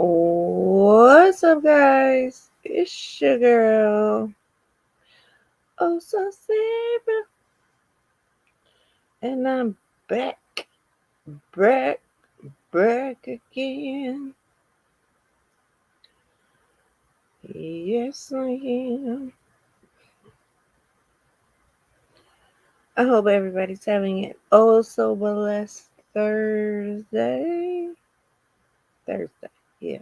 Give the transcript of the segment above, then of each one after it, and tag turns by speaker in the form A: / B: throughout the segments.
A: What's up, guys? It's your girl. Oh, so Sarah. And I'm back, back, back again. Yes, I am. I hope everybody's having an oh so blessed Thursday. Thursday, yeah.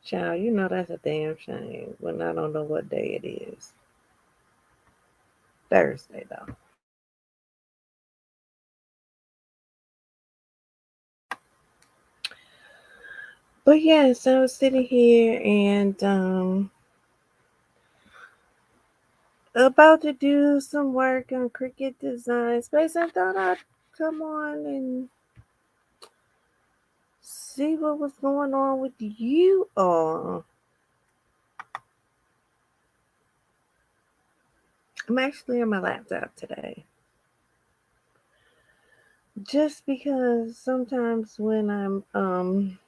A: Child, you know that's a damn shame when I don't know what day it is. Thursday, though. But yeah, so I was sitting here and about to do some work on Cricut Design Space. I thought I'd come on and see what was going on with you all. I'm actually on my laptop today. Just because sometimes when I'm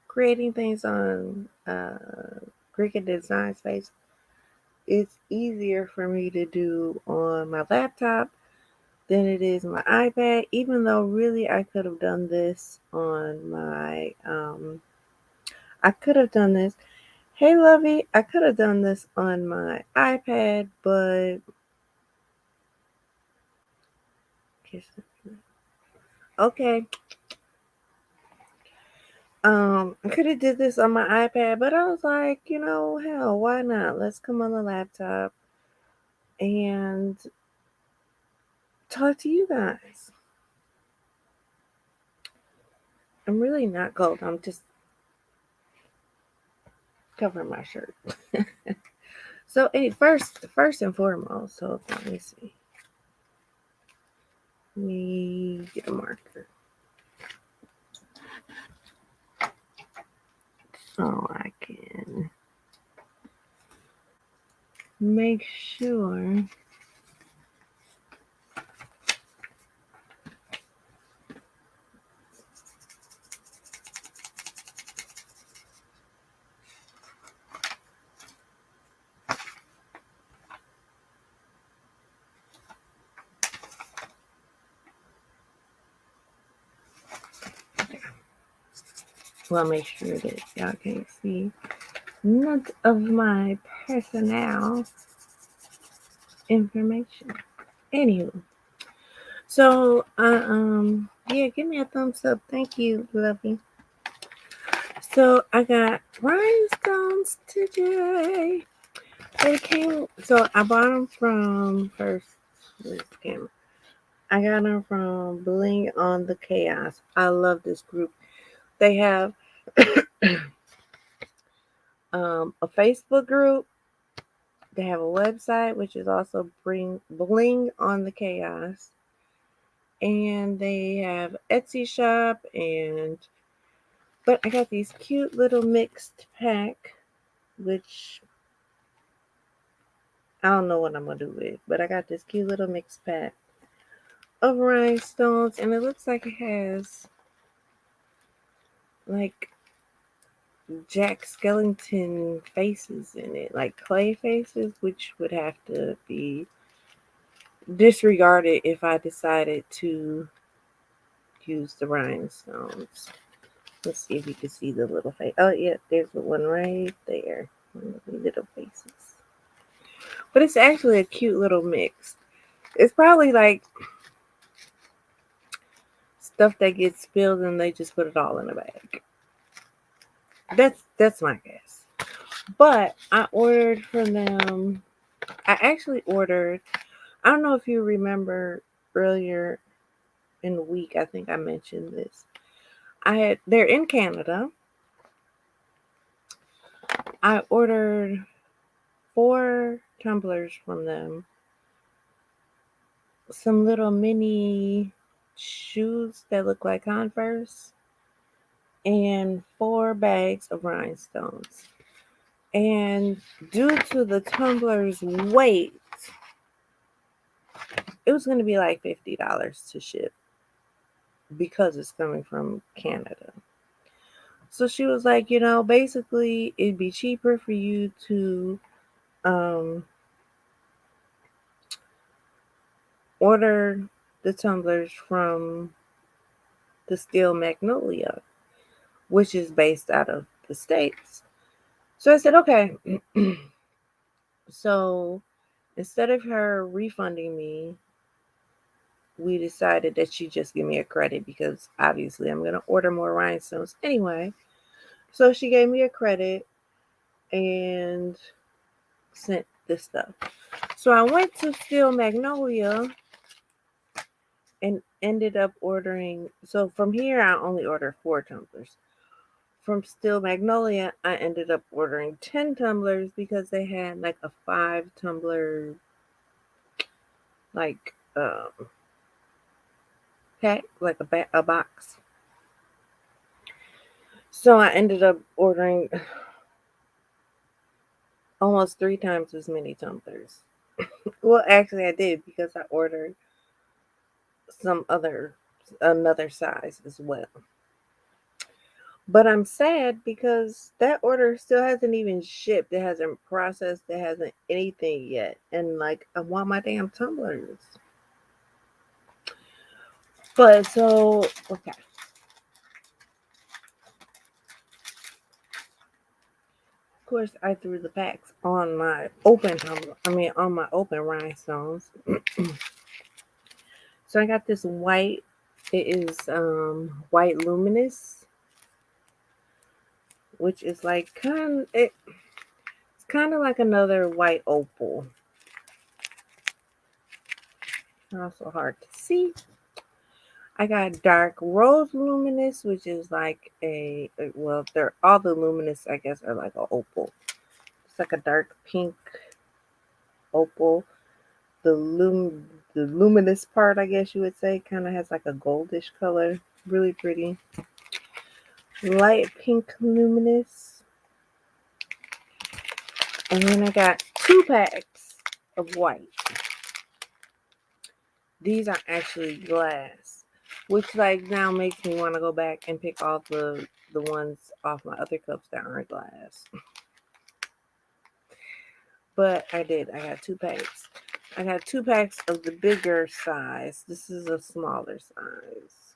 A: creating things on Cricut Design Space, it's easier for me to do on my laptop than it is my iPad, even though really I could have done this on my I could have done this. Hey Lovey, I could have done this on my iPad, but okay. I could have did this on my iPad, but I was like, hell, why not? Let's come on the laptop and talk to you guys. I'm really not cold. I'm just covering my shirt. So, first and foremost, so let me see. Let me get a marker. So I can make sure make sure that y'all can't see none of my personnel information. Anywho, so yeah, give me a thumbs up. Thank you, lovey. So I got rhinestones today. So I bought them from this camera. I got them from Bling on the Chaos. I love this group. They have a Facebook group. They have a website, which is also Bling on the Chaos. And they have Etsy shop but I got these cute little mixed pack, which I don't know what I'm gonna do with, but I got this cute little mixed pack of rhinestones, and it looks like it has like Jack Skellington faces in it, like clay faces, which would have to be disregarded if I decided to use the rhinestones. Let's see if you can see the little face. Oh, yeah, there's the one right there. Little faces. But it's actually a cute little mix. It's probably like stuff that gets spilled and they just put it all in a bag. That's my guess. But I ordered from them. I actually ordered. I don't know if you remember earlier in the week. I think I mentioned this. They're in Canada. I ordered 4 tumblers from them. Some little mini shoes that look like Converse, and 4 bags of rhinestones. And due to the tumbler's weight, it was going to be like $50 to ship. because it's coming from Canada. So she was like, basically it'd be cheaper for you to order the tumblers from the Steel Magnolia, which is based out of the States. So I said, okay. So instead of her refunding me, we decided that she just give me a credit because obviously I'm going to order more rhinestones anyway. So she gave me a credit and sent this stuff. So I went to Steel Magnolia and ended up ordering. So from here, I only ordered 4 tumblers. From Steel Magnolia, I ended up ordering 10 tumblers because they had like a 5 tumbler like pack, like a box. So I ended up ordering almost 3 times as many tumblers. Well, actually, I did because I ordered another size as well. But I'm sad because that order still hasn't even shipped. It hasn't processed. It hasn't anything yet. And like, I want my damn tumblers. But so, okay. Of course, I threw the packs on my open tumbler. On my open rhinestones. So I got this white. It is white luminous, which is like it's kind of like another white opal. Also hard to see. I got dark rose luminous, which is like they're all the luminous, I guess, are like an opal. It's like a dark pink opal. The luminous part, I guess you would say, kind of has like a goldish color. Really pretty. Light pink luminous. And then I got 2 packs of white. These are actually glass, which like now makes me want to go back and pick all the ones off my other cups that aren't glass. But I did. I got 2 packs. I got 2 packs of the bigger size. This is a smaller size.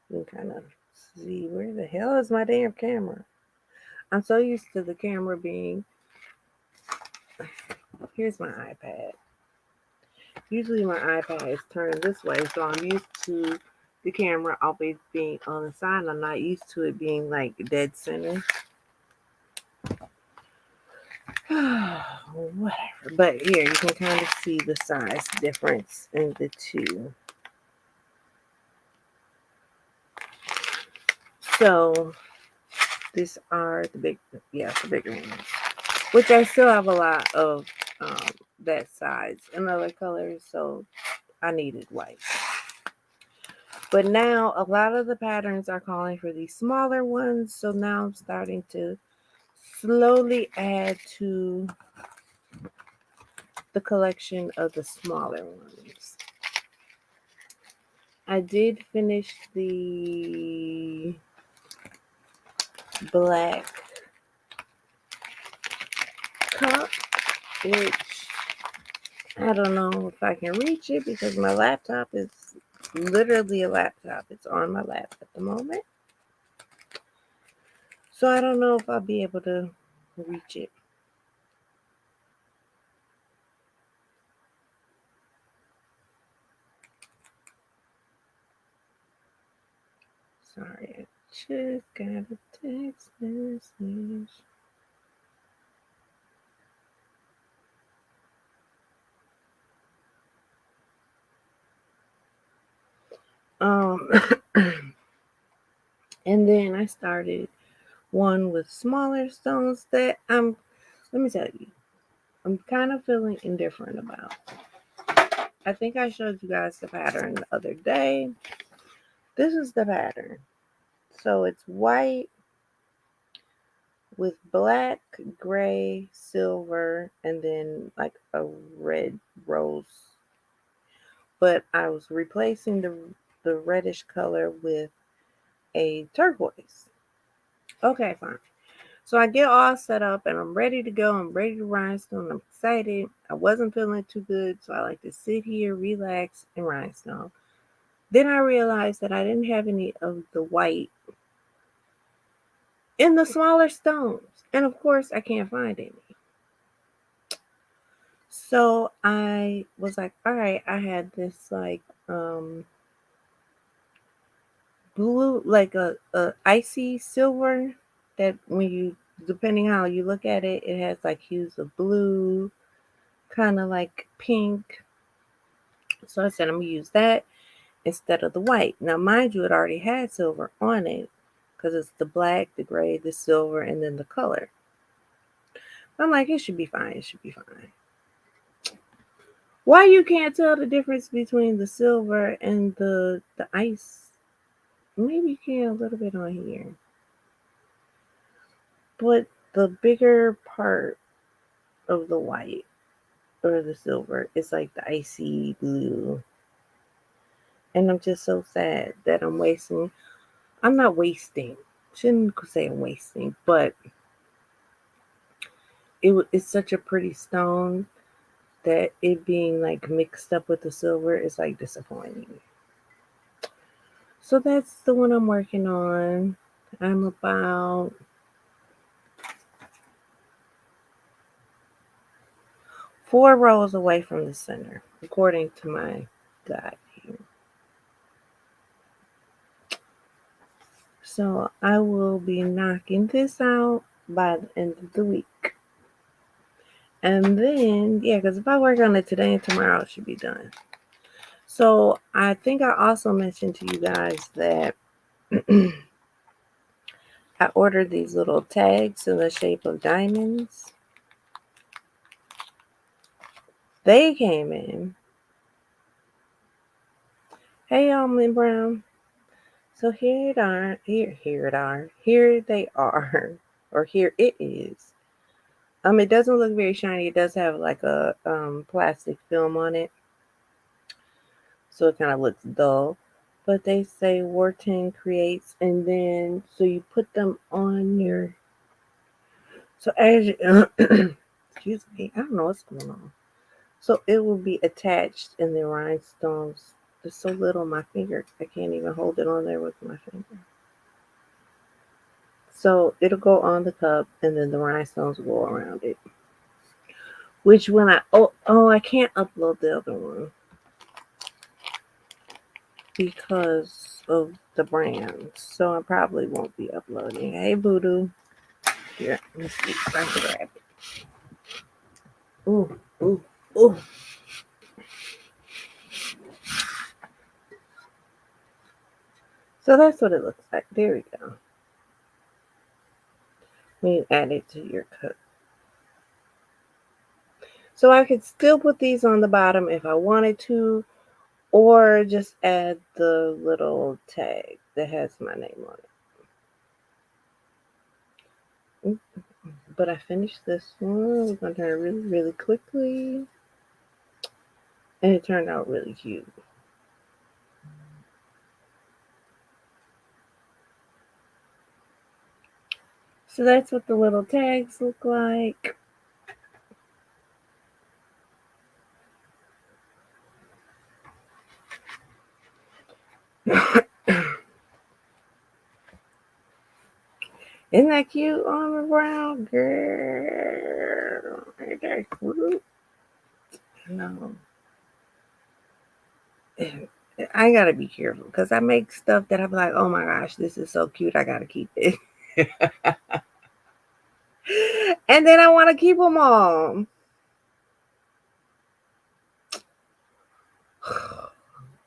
A: You can kind of see where the hell is my damn camera. I'm so used to the camera being. Here's my iPad. Usually my iPad is turned this way, so I'm used to the camera always being on the side. I'm not used to it being like dead center. Whatever. But here you can kind of see the size difference in the two. So these are the bigger ones. Which I still have a lot of that size in other colors, so I needed white. But now a lot of the patterns are calling for these smaller ones, so now I'm starting to slowly add to the collection of the smaller ones. I did finish the black cup, which I don't know if I can reach it because my laptop is literally a laptop. It's on my lap at the moment. So I don't know if I'll be able to reach it. Sorry, I just got a text message. And then I started one with smaller stones that let me tell you, I'm kind of feeling indifferent about. I think I showed you guys the pattern the other day. This is the pattern. So it's white with black, gray, silver, and then like a red rose. But I was replacing the reddish color with a turquoise. Okay, fine. So I get all set up and I'm ready to go. I'm ready to rhinestone. I'm excited. I wasn't feeling too good, so I like to sit here, relax, and rhinestone. Then I realized that I didn't have any of the white in the smaller stones. And of course, I can't find any. So I was like, all right, I had this like blue, like a icy silver that when you, depending how you look at it, it has like hues of blue, kind of like pink. So I said, I'm going to use that instead of the white. Now, mind you, it already had silver on it because it's the black, the gray, the silver, and then the color. I'm like, it should be fine. It should be fine. Why you can't tell the difference between the silver and the ice? Maybe you can a little bit on here. But the bigger part of the white or the silver is like the icy blue. And I'm just so sad that I'm wasting. I'm not wasting. Shouldn't say I'm wasting, but it's such a pretty stone that it being like mixed up with the silver is like disappointing. So that's the one I'm working on. I'm about 4 rows away from the center, according to my guide here. So I will be knocking this out by the end of the week. And then, yeah, because if I work on it today and tomorrow, it should be done. So I think I also mentioned to you guys that I ordered these little tags in the shape of diamonds. They came in. Hey, Almond Brown. So here it are. Here it are. Here they are. Or here it is. It doesn't look very shiny. It does have like a plastic film on it, so it kind of looks dull. But they say WAR10 Creates, and then so you put them on your. So as you, excuse me, I don't know what's going on. So it will be attached in the rhinestones. There's so little on my finger, I can't even hold it on there with my finger. So it'll go on the cup, and then the rhinestones will go around it. Which when I can't upload the other one because of the brand, so I probably won't be uploading. Hey, Voodoo, here, let's see if I can grab it. Ooh, ooh, ooh. So that's what it looks like. There we go. You add it to your cup. So I could still put these on the bottom if I wanted to, or just add the little tag that has my name on it. But I finished this one. We're going to turn it really, really quickly. And it turned out really cute. So that's what the little tags look like. Isn't that cute, Armor Brown? Girl. Ain't that cute? No. I gotta be careful because I make stuff that I'm like, oh my gosh, this is so cute. I gotta keep it. And then I want to keep them all.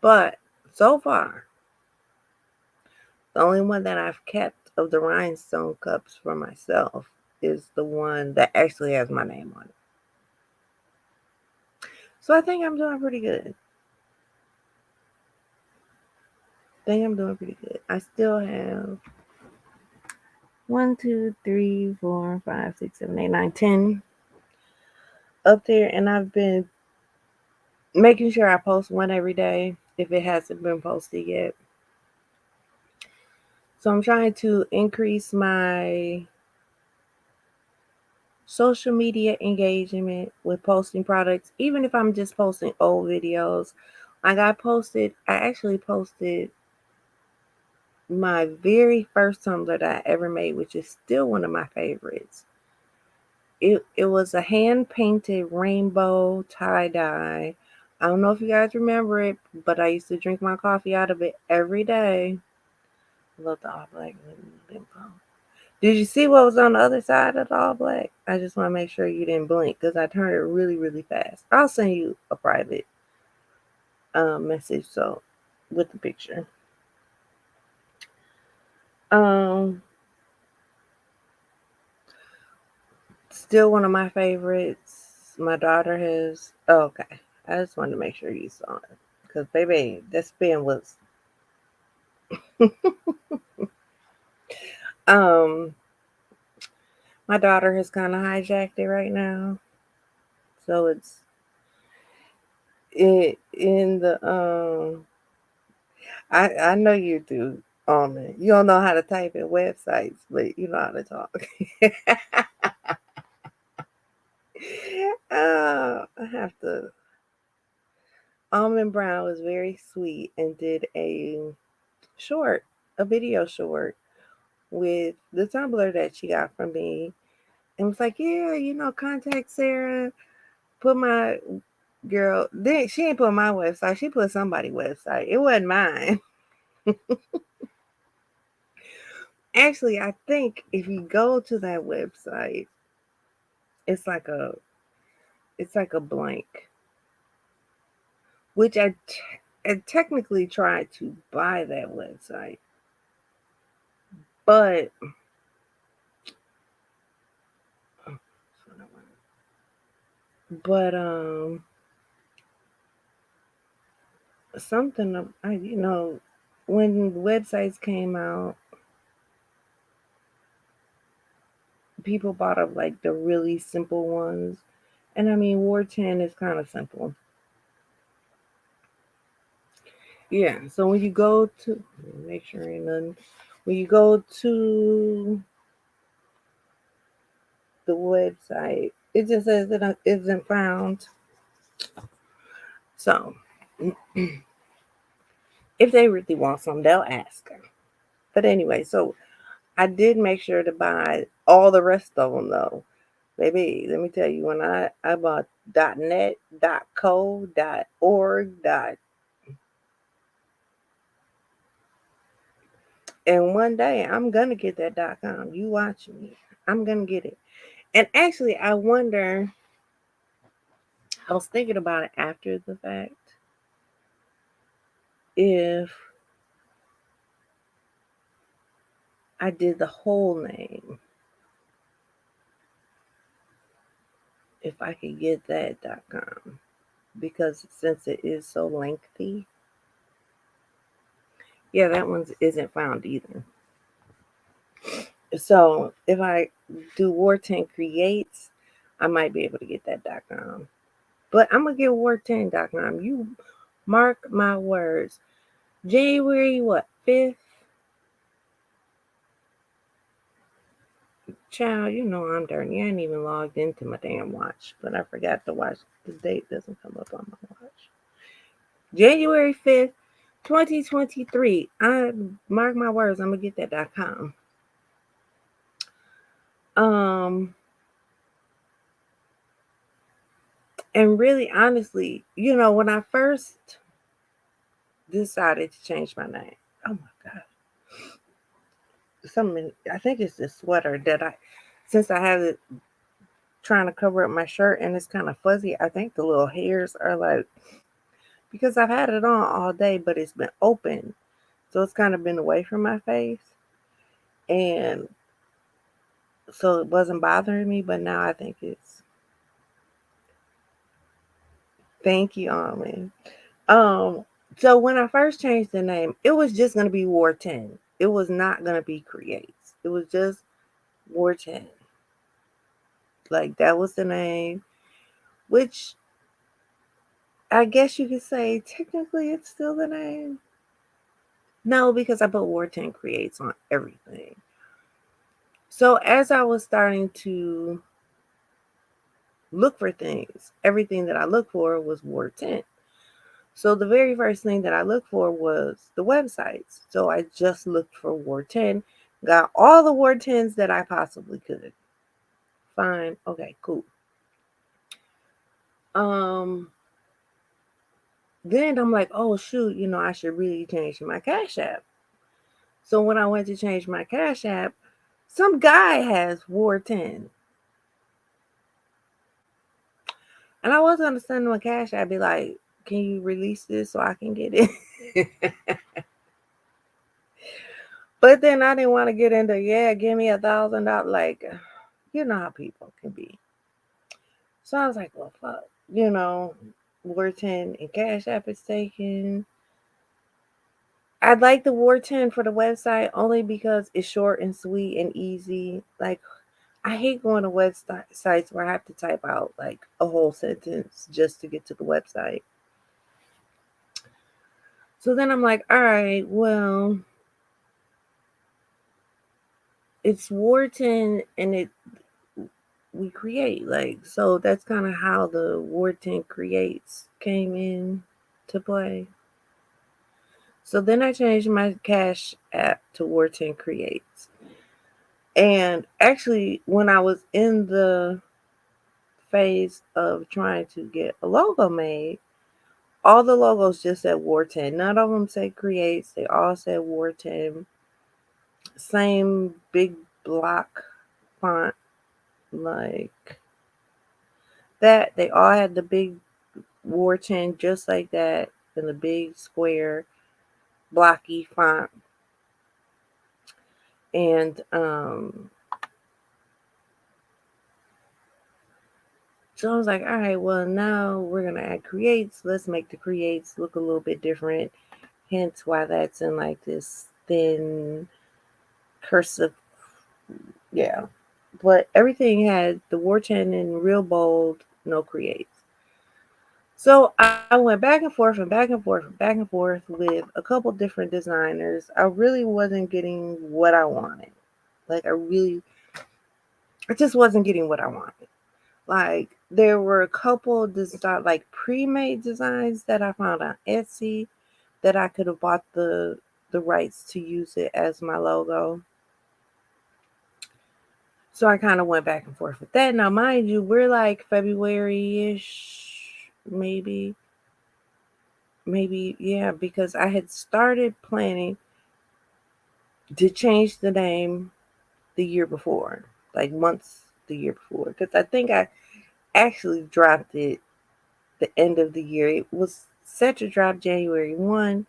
A: But so far, the only one that I've kept of the rhinestone cups for myself is the one that actually has my name on it. So I think I'm doing pretty good. I still have 1, 2, 3, 4, 5, 6, 7, 8, 9, 10 up there, and I've been making sure I post one every day if it hasn't been posted yet. So I'm trying to increase my social media engagement with posting products, even if I'm just posting old videos. I actually posted my very first tumbler that I ever made, which is still one of my favorites. It was a hand painted rainbow tie dye. I don't know if you guys remember it, but I used to drink my coffee out of it every day. Love the all black bimbo. Did you see what was on the other side of the all black? I just want to make sure you didn't blink because I turned it really, really fast. I'll send you a private message so with the picture. Um, Still one of my favorites. My daughter has. Oh, okay, I just wanted to make sure you saw it because baby, that spin was. um, my daughter has kind of hijacked it right now, so it in the I know you do. You don't know how to type in websites, but you know how to talk. I have to. Almond Brown was very sweet and did short, a video short with the Tumblr that she got from me, and was like, yeah, contact Sarah. Put my girl. Then she ain't put my website. She put somebody's website. It wasn't mine. Actually, I think if you go to that website, it's like a blank, which I technically tried to buy that website, but but something when websites came out, people bought up like the really simple ones, and I mean WAR10 is kind of simple. Yeah, so when you go to make sure ain't nothing. When you go to the website, it just says that it isn't found. So if they really want some, they'll ask her. But anyway, so I did make sure to buy all the rest of them though. Baby, let me tell you, when I bought .net, .co, .org, and one day I'm gonna get that .com. You watch me. I'm gonna get it. And actually, I wonder. I was thinking about it after the fact. If I did the whole name, if I could get that .com, because since it is so lengthy, yeah, that one isn't found either. So if I do WAR10 Creates, I might be able to get that .com. But I'm gonna get WAR10.com. You mark my words. January what 5th? Child, you know I'm dirty. I ain't even logged into my damn watch, but I forgot to watch. The date doesn't come up on my watch. January 5th, 2023. I mark my words, I'm gonna get that .com. And really honestly, when I first decided to change my name, oh my god. I think it's the sweater that since I have it trying to cover up my shirt and it's kind of fuzzy, I think the little hairs are like, because I've had it on all day, but it's been open. So it's kind of been away from my face. And so it wasn't bothering me, but now I think it's, thank you, Almond. Um, so when I first changed the name, it was just gonna be WAR10. It was not gonna be Creates. It was just WAR10. Like that was the name, which I guess you could say technically it's still the name. No, because I put WAR10 Creates on everything. So as I was starting to look for things, everything that I looked for was WAR10. So the very first thing that I looked for was the websites. So I just looked for WAR10, got all the WAR10s that I possibly could. Fine. Okay, cool. Um, then I'm like, oh shoot, I should really change my Cash App. So when I went to change my Cash App, some guy has WAR10. And I wasn't understanding my Cash App. Be like, can you release this so I can get it? But then I didn't want to get into, yeah, give me $1,000. Like, you know how people can be. So I was like, well, fuck. WAR10 and Cash App is taken. I'd like the WAR10 for the website only because it's short and sweet and easy. Like, I hate going to websites where I have to type out like a whole sentence just to get to the website. So then I'm like, all right, well, it's WAR10 and we create, like, so that's kind of how the WAR10 Creates came in to play. So then I changed my Cash App to WAR10 Creates. And actually, when I was in the phase of trying to get a logo made, all the logos just said WAR10. None of them said Creates. They all said WAR10. Same big block font like that. They all had the big WAR10 just like that in the big square blocky font. And so I was like, all right, well, now we're going to add creates. Let's make the creates look a little bit different. Hence why that's in like this thin cursive. Yeah. But everything had the WAR10 in real bold, no creates. So I went back and forth and back and forth and back and forth with a couple different designers. I really wasn't getting what I wanted. Like, I just wasn't getting what I wanted. Like, there were a couple like pre-made designs that I found on Etsy that I could have bought the rights to use it as my logo. So I kind of went back and forth with that. Now, mind you, we're like February-ish, maybe, yeah, because I had started planning to change the name the year before, like months the year before, because I think I actually dropped it the end of the year. It was set to drop January 1,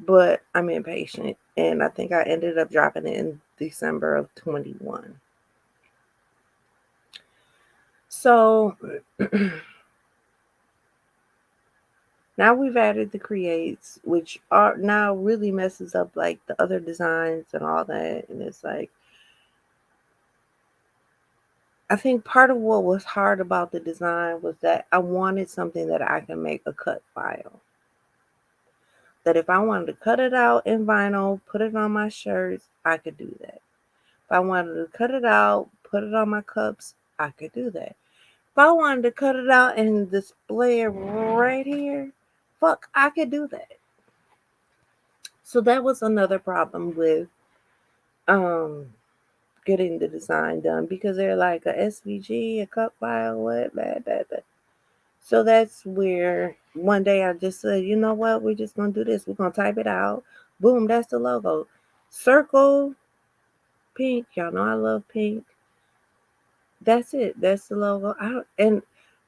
A: but I'm impatient, and I think I ended up dropping it in December of 21. So now we've added the creates, which are now really messes up like the other designs and all that. And it's like, I think part of what was hard about the design was that I wanted something that I can make a cut file. That if I wanted to cut it out in vinyl, put it on my shirts, I could do that. If I wanted to cut it out, put it on my cups, I could do that. If I wanted to cut it out and display it right here, fuck, I could do that. So that was another problem with um getting the design done because they're like a SVG, a cut file, what, blah. So that's where one day I just said, you know what, we're just gonna do this. We're gonna type it out. Boom, that's the logo. Circle, pink. Y'all know I love pink. That's it. That's the logo. And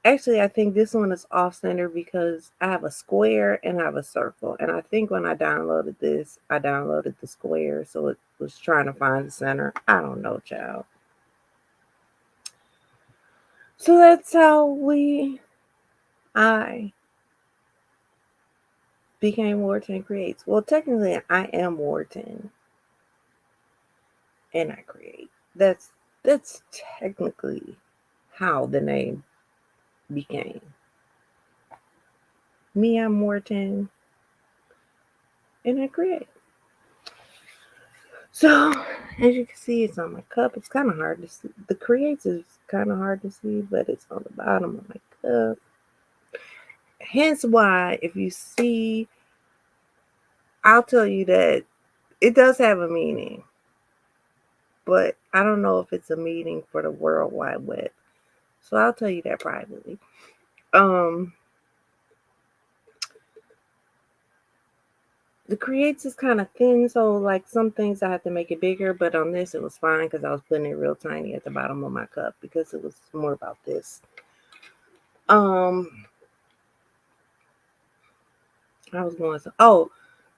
A: actually I think this one is off center because I have a square and I have a circle. And I think when I downloaded this, I downloaded the square, so it was trying to find the center. I don't know, child. So that's how I became WAR10 Creates. Well, technically, I am WAR10, and I create. That's technically how the name became. Me, I'm WAR10, and I create. So, as you can see, it's on my cup. It's kind of hard to see. The creates is kind of hard to see, but it's on the bottom of my cup. Hence why, if you see, I'll tell you that it does have a meaning, but I don't know if it's a meaning for the World Wide Web. So I'll tell you that privately. The creates is kind of thin, so like some things I have to make it bigger, but on this it was fine because I was putting it real tiny at the bottom of my cup because it was more about this. I was going to,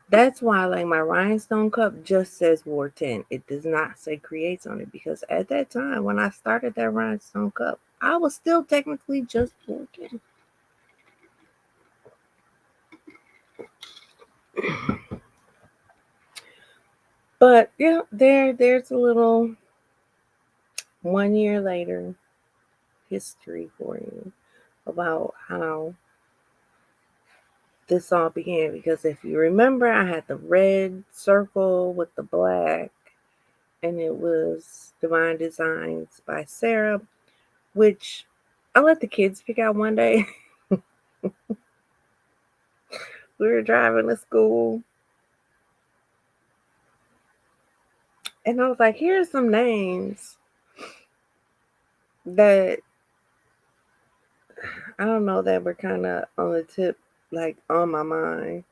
A: that's why like my rhinestone cup just says WAR10. It does not say creates on it because at that time when I started that rhinestone cup, I was still technically just WAR10. But yeah, there's a little 1 year later history for you about how this all began. Because if you remember, I had the red circle with the black, and it was Divine Designs by Sarah, which I let the kids pick out one day. We were driving to school, and I was like, here's some names that I don't know that were kind of on the tip, like on my mind.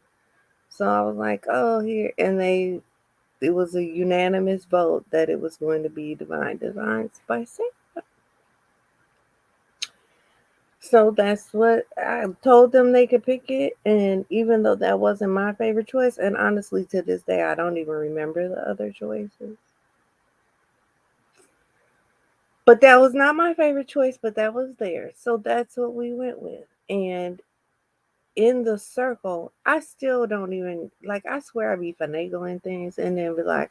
A: So I was like, oh, here. And it was a unanimous vote that it was going to be Divine Designs by Sarah. So that's what I told them they could pick it. And even though that wasn't my favorite choice, and honestly, to this day, I don't even remember the other choices. But that was not my favorite choice, but that was there. So that's what we went with. And in the circle, I still don't even, like, I swear I be finagling things and then be like,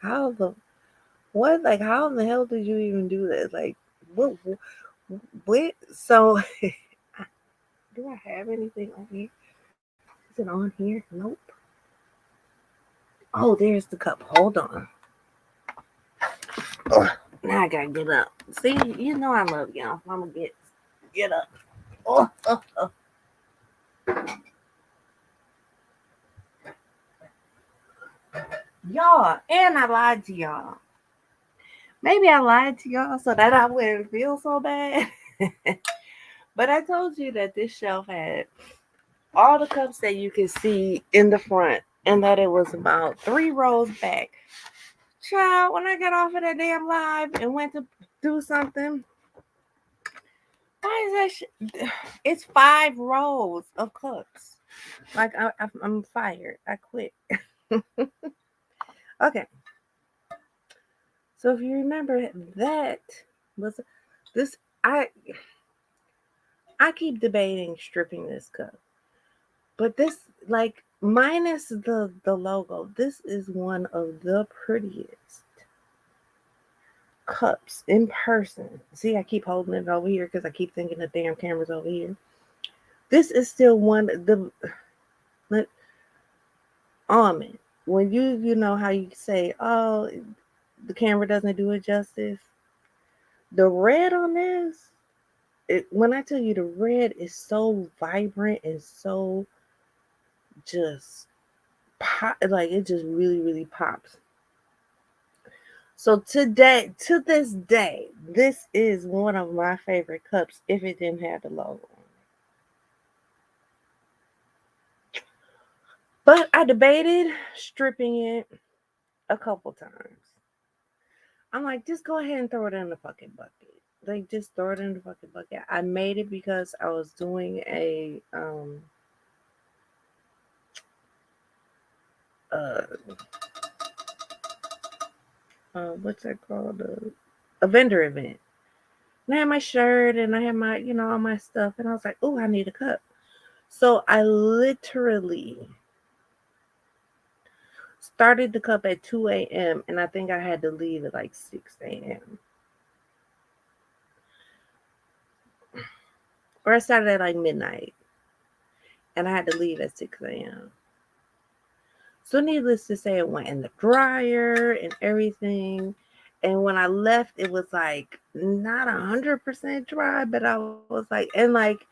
A: what? Like, how in the hell did you even do this? Like, what? So, do I have anything on here? Is it on here? Nope. Oh, there's the cup. Hold on. Oh, now I gotta get up. See, you know I love y'all. I'm gonna get up. Oh. Y'all, and I lied to y'all. Maybe I lied to y'all so that I wouldn't feel so bad. But I told you that this shelf had all the cups that you could see in the front, and that it was about 3 rows back. Child, when I got off of that damn live and went to do something, why is that? It's 5 rows of cups. Like I'm fired. I quit. Okay. So if you remember, that was this. I keep debating stripping this cup, but this, like, minus the logo, this is one of the prettiest cups in person. See, I keep holding it over here because I keep thinking the damn camera's over here. This is still one the almond. When you know how you say, oh, the camera doesn't do it justice. The red on this, when I tell you the red is so vibrant and so just pop, like it just really, really pops. So today, to this day, this is one of my favorite cups if it didn't have the logo on it. But I debated stripping it a couple times. I'm like, just go ahead and throw it in the fucking bucket. Like, just throw it in the fucking bucket. I made it because I was doing uh, what's that called? A vendor event. And I had my shirt and I had my, all my stuff. And I was like, oh, I need a cup. So I literally started the cup at 2 a.m. and I think I had to leave at like 6 a.m. Or I started at like midnight. and I had to leave at 6 a.m. So needless to say, it went in the dryer and everything. And when I left, it was like not 100% dry, but I was like, and like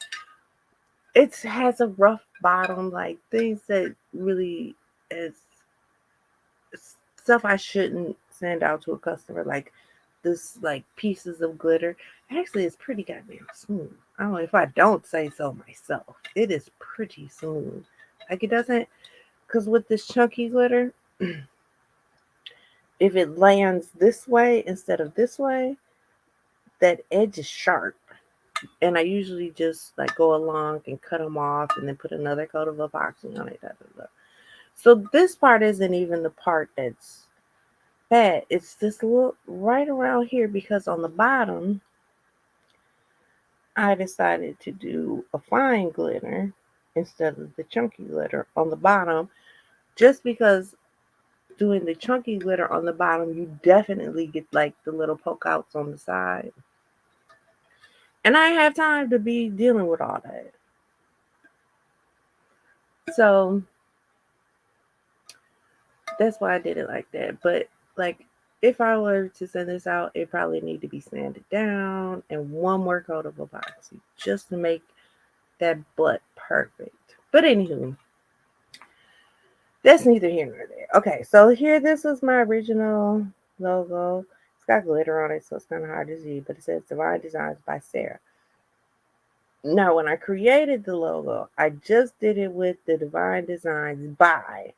A: it has a rough bottom, like things that really is stuff I shouldn't send out to a customer, like this, like pieces of glitter. Actually, it's pretty goddamn smooth. I don't know if I don't say so myself. It is pretty smooth. Like it doesn't, because with this chunky glitter, if it lands this way instead of this way, that edge is sharp. And I usually just like go along and cut them off and then put another coat of epoxy on it. Da, da, da. So this part isn't even the part that's bad. It's this little right around here because on the bottom, I decided to do a fine glitter instead of the chunky glitter on the bottom, just because doing the chunky glitter on the bottom, you definitely get like the little poke outs on the side. And I have time to be dealing with all that. So that's why I did it like that. But like if I were to send this out, it probably need to be sanded down and one more coat of epoxy just to make that butt perfect. But anywho, that's neither here nor there. Okay, so here this is my original logo. It's got glitter on it, so it's kind of hard to see, but it says Divine Designs by Sarah. Now, when I created the logo, I just did it with the Divine Designs by,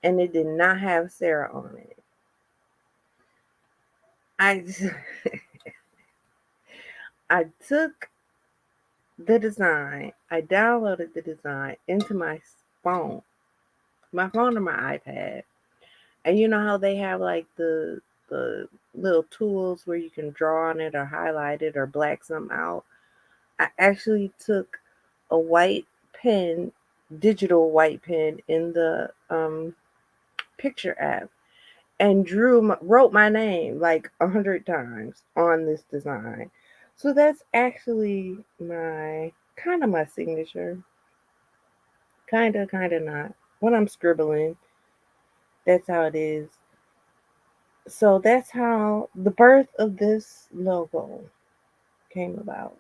A: and it did not have Sarah on it. I I took the design, I downloaded the design into phone, my phone or my iPad, and you know how they have like the little tools where you can draw on it or highlight it or black something out. I actually took a white pen, digital white pen in the picture app and wrote my name like 100 times on this design. So that's actually my kind of my signature. Kind of not. When I'm scribbling, that's how it is. So that's how the birth of this logo came about.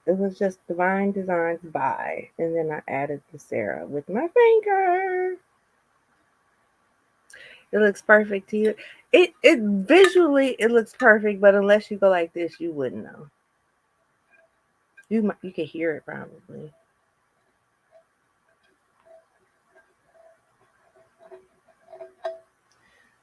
A: It was just Divine Designs by, and then I added the Sarah with my finger. It looks perfect to you. It visually it looks perfect, but unless you go like this, you wouldn't know. You could hear it probably.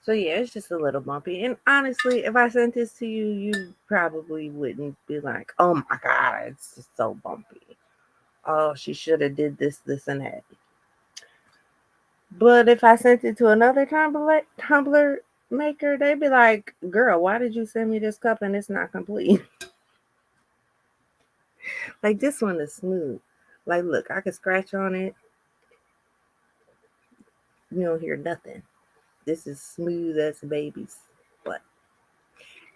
A: So yeah, it's just a little bumpy. And honestly, if I sent this to you, you probably wouldn't be like, "Oh my god, it's just so bumpy. Oh, she should have did this, this, and that." But if I sent it to another tumbler maker, they'd be like, "Girl, why did you send me this cup and it's not complete?" Like this one is smooth. Like, look, I can scratch on it. You don't hear nothing. This is smooth as a baby's butt.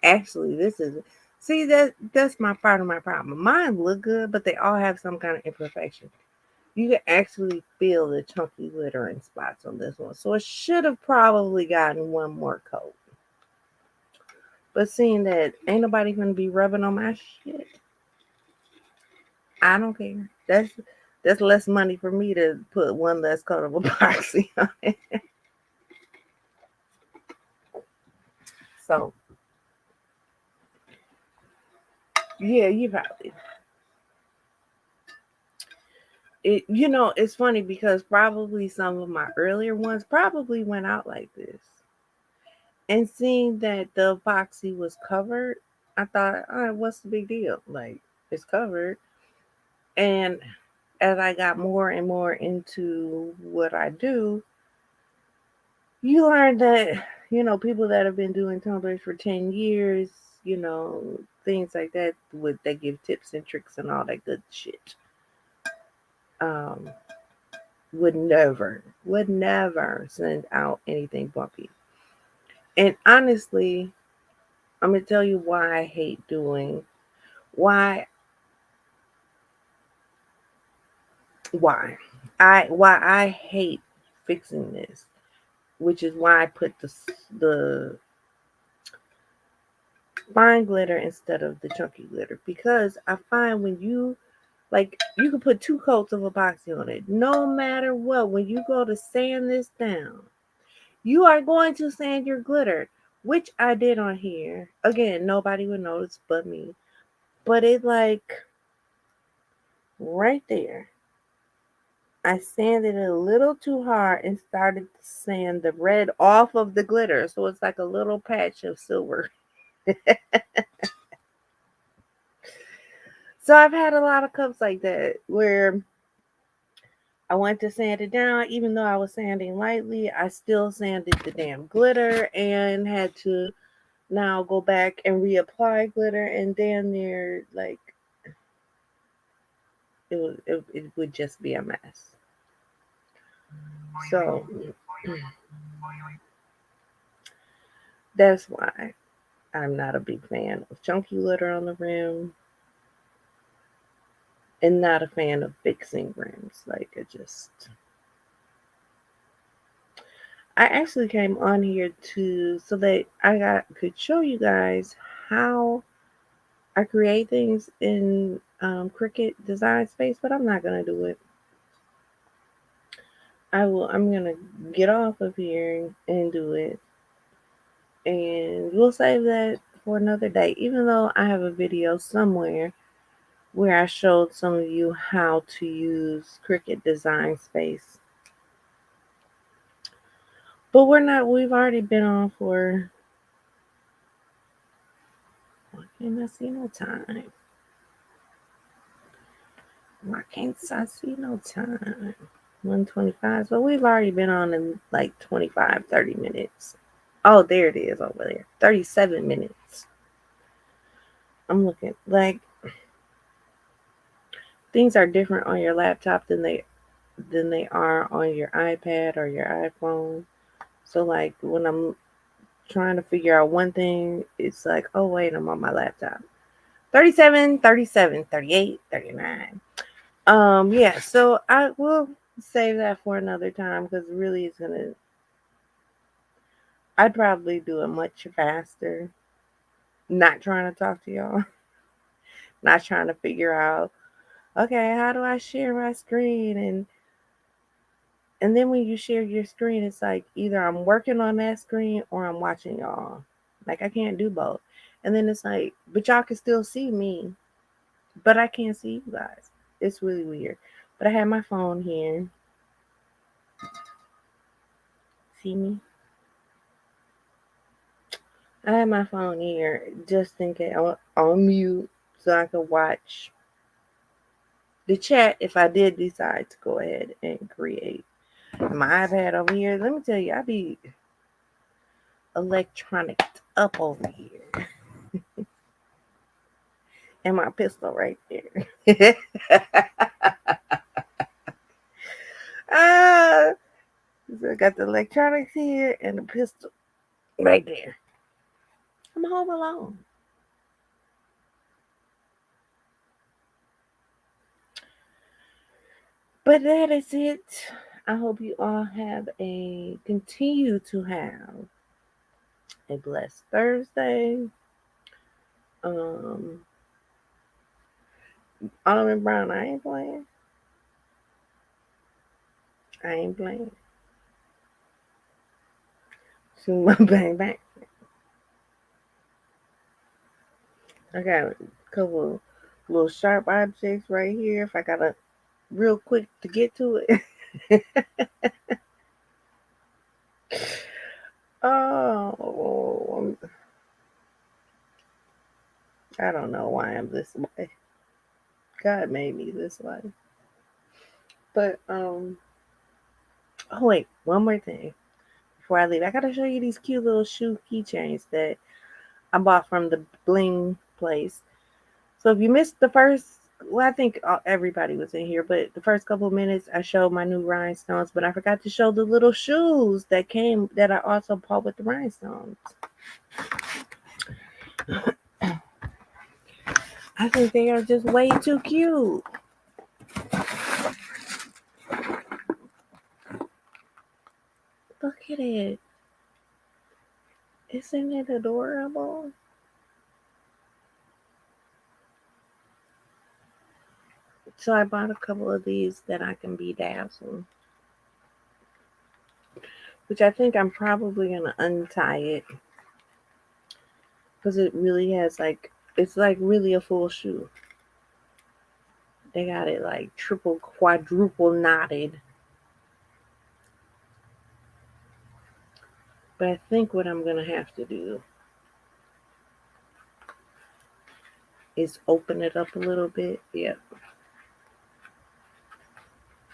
A: Actually, this is see that's my part of my problem. Mine look good, but they all have some kind of imperfection. You can actually feel the chunky glittering spots on this one. So it should have probably gotten one more coat. But seeing that ain't nobody gonna be rubbing on my shit, I don't care. That's less money for me to put one less coat of epoxy on it. So yeah, you probably it. You know, it's funny because probably some of my earlier ones probably went out like this. And seeing that the epoxy was covered, I thought, all right, what's the big deal? Like it's covered. And as I got more and more into what I do, you learn that, you know, people that have been doing tumblers for 10 years, you know, things like that, they give tips and tricks and all that good shit. Um, would never send out anything bumpy. And honestly, I'm gonna tell you why I hate doing why why I hate fixing this, which is why I put the fine glitter instead of the chunky glitter, because I find when you you can put 2 coats of epoxy on it. No matter what, when you go to sand this down, you are going to sand your glitter, which I did on here. Again, nobody would notice but me. But it right there, I sanded it a little too hard and started to sand the red off of the glitter. So it's like a little patch of silver. So I've had a lot of cups like that where I went to sand it down. Even though I was sanding lightly, I still sanded the damn glitter and had to now go back and reapply glitter, and damn near it would just be a mess. So that's why I'm not a big fan of chunky glitter on the rim and not a fan of fixing rims. I actually came on here so that could show you guys how I create things in Cricut Design Space, but I'm not gonna do it. I'm gonna get off of here and do it, and we'll save that for another day. Even though I have a video somewhere where I showed some of you how to use Cricut Design Space, but we've already been on for. Why can't I see no time? Why can't I see no time? 125. So we've already been on in 25, 30 minutes. Oh, there it is over there. 37 minutes. I'm looking things are different on your laptop than they are on your iPad or your iPhone. So when I'm trying to figure out one thing, it's like, oh wait, I'm on my laptop. 37, 37, 38, 39. Yeah, so I will save that for another time because really I'd probably do it much faster. Not trying to talk to y'all. Not trying to figure out, okay, how do I share my screen? And then when you share your screen, it's like either I'm working on that screen or I'm watching y'all. I can't do both. And then it's like, but y'all can still see me, but I can't see you guys. It's really weird. But I have my phone here. See me? I have my phone here just in case on mute so I can watch the chat if I did decide to go ahead and create. My iPad over here, let me tell you, I be electronic up over here. And my pistol right there. ah, so I got the electronics here and the pistol right there. I'm home alone. But that is it. I hope you all continue to have a blessed Thursday. Um, Almond Brown, I ain't playing. I ain't playing. Shoot my bang bang. I got a couple little sharp objects right here. If I gotta real quick to get to it. Oh, I don't know why I'm this way. God made me this way. But oh wait, one more thing before I leave. I gotta show you these cute little shoe keychains that I bought from the bling place. So if you missed the first, well, I think everybody was in here, but the first couple of minutes I showed my new rhinestones, but I forgot to show the little shoes that I also bought with the rhinestones. I think they are just way too cute. at it. Isn't it adorable? So I bought a couple of these that I can be dazzled, which I think I'm probably going to untie it because it really has like, it's like really a full shoe. They got it like triple, quadruple knotted. But I think what I'm going to have to do is open it up a little bit. Yep.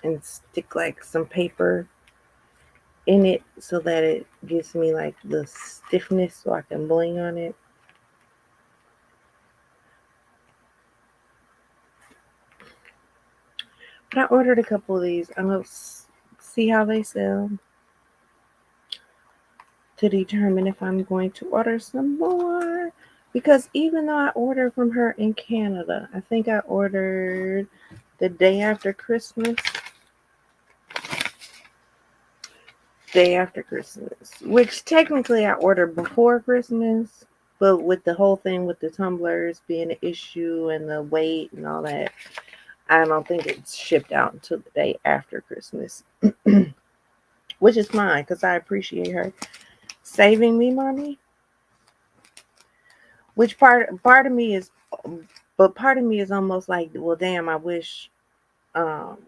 A: And stick like some paper in it so that it gives me like the stiffness so I can bling on it. But I ordered a couple of these. I'm going to see how they sell to determine if I'm going to order some more. Because even though I ordered from her in Canada, I think I ordered the day after Christmas. Which technically I ordered before Christmas, but with the whole thing with the tumblers being an issue and the weight and all that, I don't think it's shipped out until the day after Christmas, which is fine because I appreciate her saving me money. Which part of me is, but part of me is almost like, well, damn, I wish um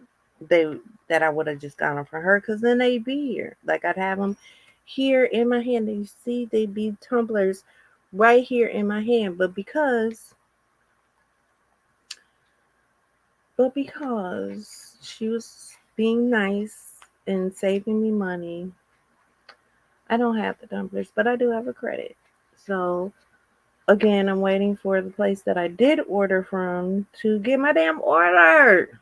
A: they that I would have just gotten them for her because then they'd be here. Like I'd have them here in my hand. And you see, they'd be tumblers right here in my hand. But because she was being nice and saving me money, I don't have the tumblers, but I do have a credit. So again, I'm waiting for the place that I did order from to get my damn order.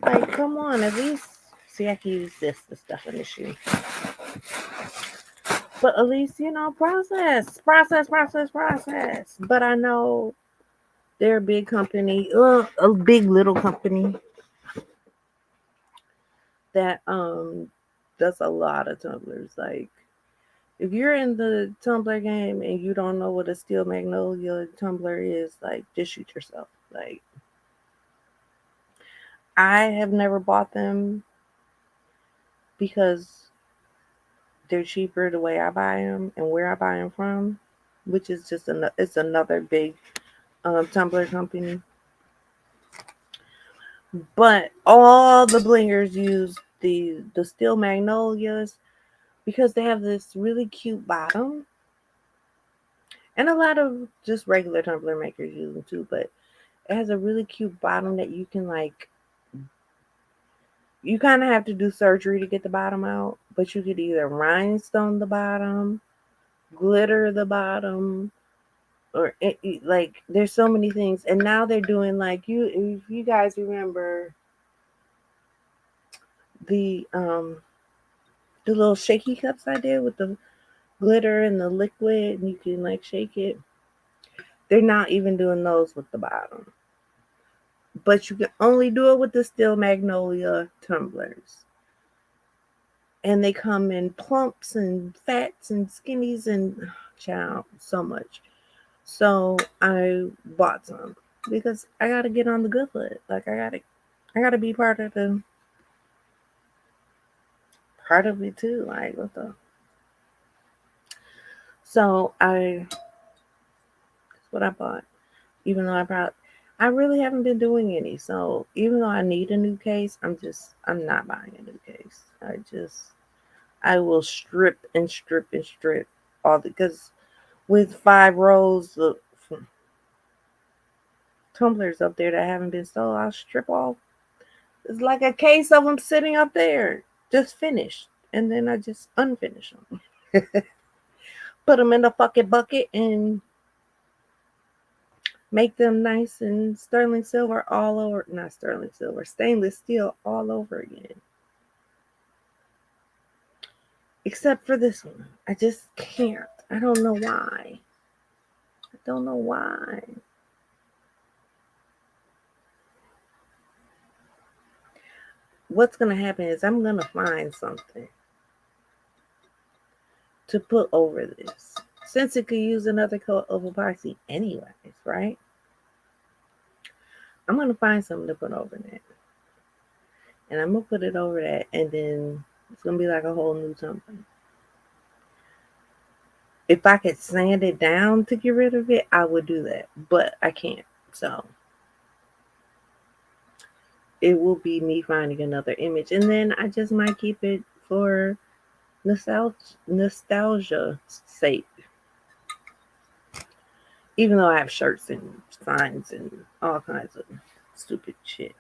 A: Like, come on, at least see I can use the stuff in the shoe. But at least, process. But I know they're a big company, a big little company that does a lot of tumblers. Like if you're in the tumbler game and you don't know what a steel magnolia tumbler is, like just shoot yourself. Like I have never bought them because they're cheaper the way I buy them and where I buy them from, which is just it's another big tumbler company. But all the blingers use the steel magnolias because they have this really cute bottom, and a lot of just regular tumbler makers use them too. But it has a really cute bottom that you can like. You kind of have to do surgery to get the bottom out, but you could either rhinestone the bottom, glitter the bottom, or like there's so many things. And now they're doing like if you guys remember the the little shaky cups I did with the glitter and the liquid, and you can like shake it. They're not even doing those with the bottom, but you can only do it with the steel magnolia tumblers. And they come in plumps and fats and skinnies and child, so much. So I bought some because I gotta get on the good foot. Like I gotta be part of it too. Like what the so I that's what I bought. Even though I really haven't been doing any. So even though I need a new case, I'm not buying a new case. I will strip all because with 5 rows of tumblers up there that haven't been sold, I'll strip off. It's like a case of them sitting up there, just finished, and then I just unfinish them, put them in the fucking bucket, and make them nice and sterling silver all over. Not sterling silver, stainless steel all over again. Except for this one, I just can't. I don't know why. I don't know why. What's gonna happen is I'm gonna find something to put over this. Since it could use another coat of epoxy anyways, right? I'm going to find something to put over that. And I'm going to put it over that, and then it's going to be like a whole new something. If I could sand it down to get rid of it, I would do that. But I can't. So it will be me finding another image. And then I just might keep it for nostalgia's sake. Even though I have shirts and signs and all kinds of stupid shit.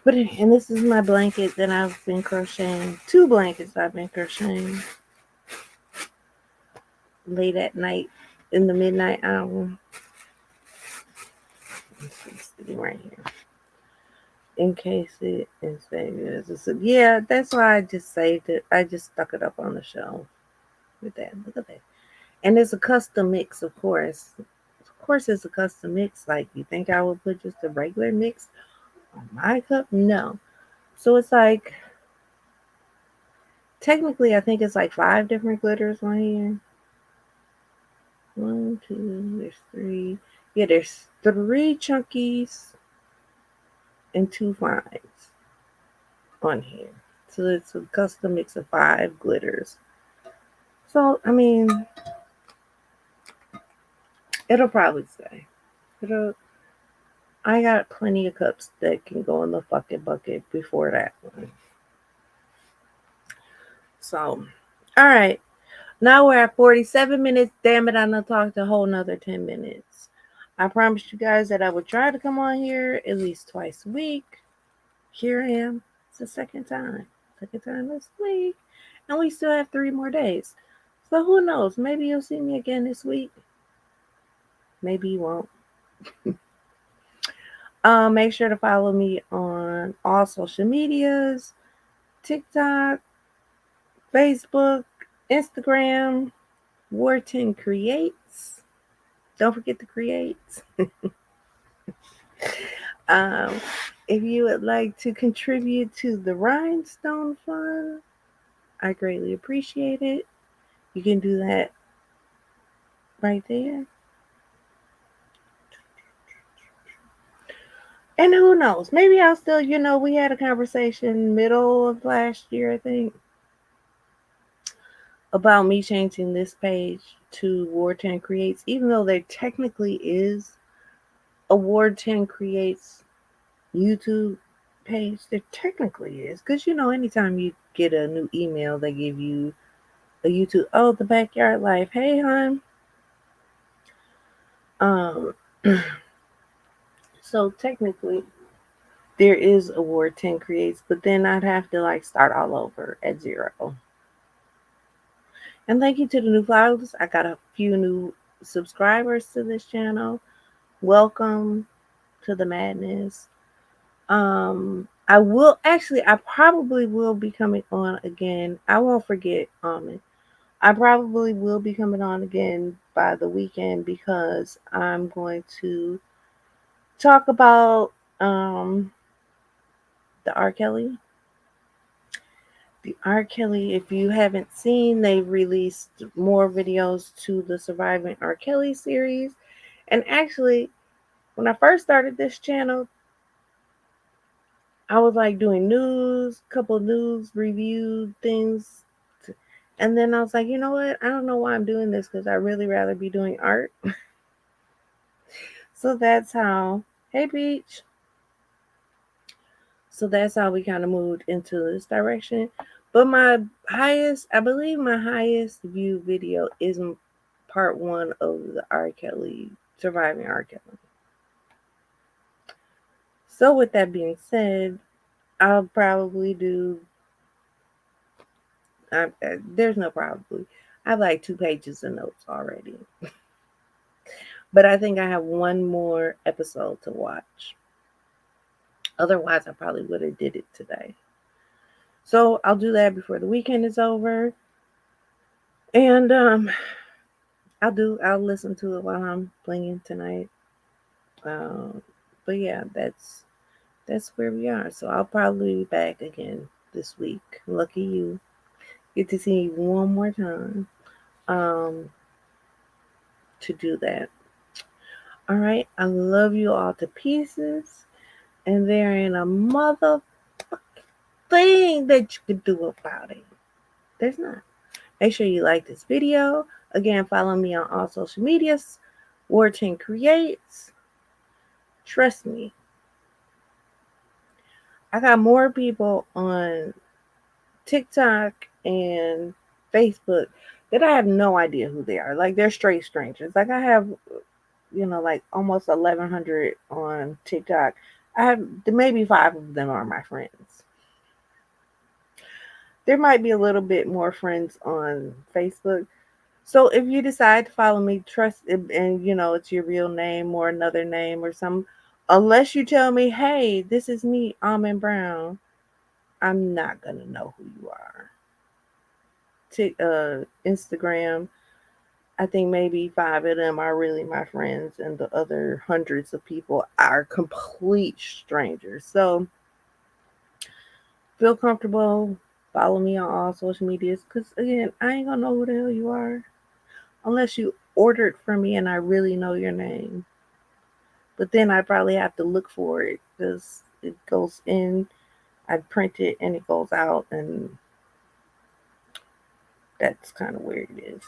A: But and this is my blanket that I've been crocheting. 2 blankets I've been crocheting late at night in the midnight hour. It's sitting right here. In case it is famous. Yeah, that's why I just saved it. I just stuck it up on the shelf with that. Look at that. And it's a custom mix, of course. Of course, it's a custom mix. Like, you think I would put just a regular mix on my cup? No. So it's like, technically, I think it's like 5 different glitters on here. 1, 2, there's 3. Yeah, there's 3 chunkies and 2 fines on here. So it's a custom mix of 5 glitters. So, I mean, it'll probably stay. I got plenty of cups that can go in the fucking bucket before that one. So, all right. Now we're at 47 minutes. Damn it, I'm going to talk a whole nother 10 minutes. I promised you guys that I would try to come on here at least twice a week. Here I am. It's the second time. Second time this week. And we still have 3 more days. So who knows? Maybe you'll see me again this week. Maybe you won't. Make sure to follow me on all social medias, TikTok, Facebook, Instagram, WAR10 Creates. Don't forget to create. um, if you would like to contribute to the Rhinestone Fund, I greatly appreciate it. You can do that right there. And who knows? Maybe I'll still, we had a conversation middle of last year, I think, about me changing this page to WAR10 Creates, even though there technically is a WAR10 Creates YouTube page. There technically is. Because, anytime you get a new email, they give you a YouTube, the backyard life. Hey, hon. So technically, there is a WAR10 Creates, but then I'd have to start all over at 0. And thank you to the new followers. I got a few new subscribers to this channel. Welcome to the madness. I probably will be coming on again. I won't forget it. I probably will be coming on again by the weekend because I'm going to talk about the R. Kelly. The R. Kelly, if you haven't seen, they released more videos to the Surviving R. Kelly series. And actually, when I first started this channel, I was doing couple news review things. And then I was like, you know what? I don't know why I'm doing this because I really rather be doing art. So that's how, hey, Peach. So that's how we kind of moved into this direction. But I believe my highest view video is part 1 of the R. Kelly, Surviving R. Kelly. So with that being said, I'll probably do, there's no probably. I have 2 pages of notes already. But I think I have 1 more episode to watch. Otherwise, I probably would have did it today. So I'll do that before the weekend is over. And I'll listen to it while I'm playing tonight. But yeah, that's where we are. So I'll probably be back again this week. Lucky you. get to see you one more time to do that. All right. I love you all to pieces. And there ain't a mother thing that you could do about it. There's not. Make sure you like this video. Again, follow me on all social medias. WAR10 Creates. Trust me, I got more people on TikTok and Facebook that I have no idea who they are. Like, they're straight strangers. Like, I have, like almost 1,100 on TikTok. I have maybe 5 of them are my friends. There might be a little bit more friends on Facebook. So if you decide to follow me, trust it, and it's your real name or another name or some, unless you tell me, hey, this is me, Almond Brown, I'm not gonna know who you are. Instagram, I think maybe 5 of them are really my friends, and the other hundreds of people are complete strangers. So feel comfortable. Follow me on all social medias, because again, I ain't gonna know who the hell you are unless you ordered from me and I really know your name. But then I probably have to look for it because it goes in, I print it and it goes out, and that's kind of where it is.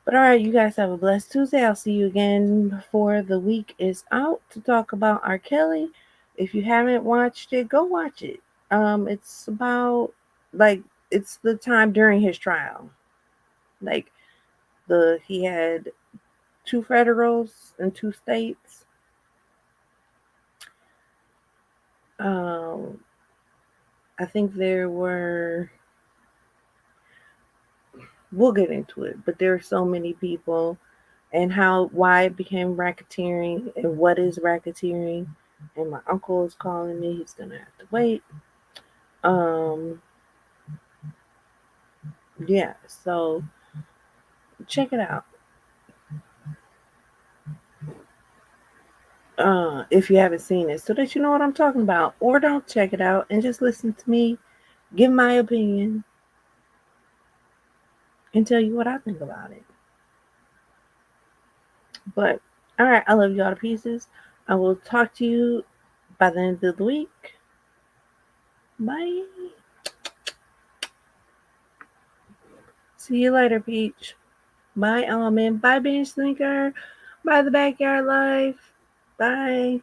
A: But all right, you guys have a blessed Tuesday. I'll see you again before the week is out to talk about R. Kelly. If you haven't watched it, go watch it. It's about, like, it's the time during his trial. Like, he had 2 federals and 2 states. Um, I think there were, we'll get into it, but there are so many people, and why it became racketeering and what is racketeering. And my uncle is calling me. He's gonna have to wait. Um, yeah, so check it out. If you haven't seen it, so that you know what I'm talking about, or don't check it out and just listen to me give my opinion and tell you what I think about it. But all right, I love y'all to pieces. I will talk to you by the end of the week. Bye. See you later, Peach. Bye, Almond. Bye, Bench Slinker. Bye, The Backyard Life. Bye.